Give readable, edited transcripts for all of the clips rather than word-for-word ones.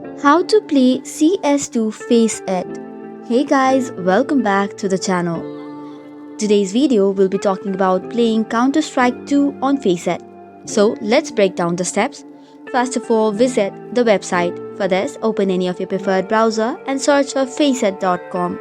How to play CS2 Faceit. Hey guys, welcome back to the channel. Today's video will be talking about playing Counter-Strike 2 on Faceit. So let's break down the steps. First of all, visit the website. For this, open any of your preferred browser and search for faceit.com.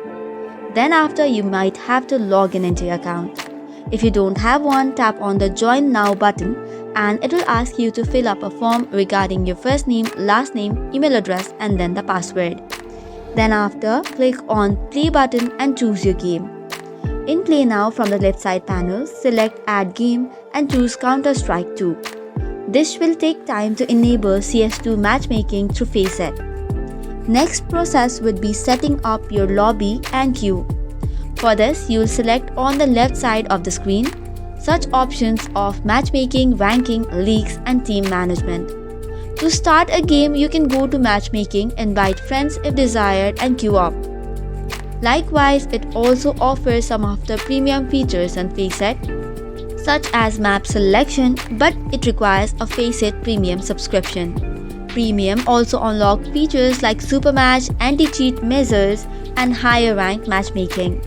Then after, you might have to log in into your account. If you don't have one, tap on the Join Now button and it will ask you to fill up a form regarding your first name, last name, email address and then the password. Then after, click on Play button and choose your game. In Play Now from the left side panel, select Add Game and choose Counter-Strike 2. This will take time to enable CS2 matchmaking through Faceit. Next process would be setting up your lobby and queue. For this, you will select on the left side of the screen such options of matchmaking, ranking, leagues and team management. To start a game, you can go to matchmaking, invite friends if desired and queue up. Likewise, it also offers some of the premium features on Faceit, such as map selection, but it requires a Faceit premium subscription. Premium also unlocks features like Supermatch, Anti-Cheat measures and higher ranked matchmaking.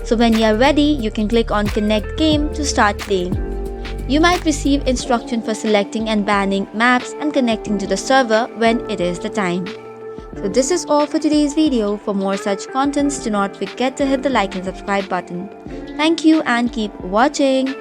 So when you are ready, you can click on Connect Game to start playing. You might receive instruction for selecting and banning maps and connecting to the server when it is the time. So this is all for today's video. For more such contents, do not forget to hit the like and subscribe button. Thank you and keep watching.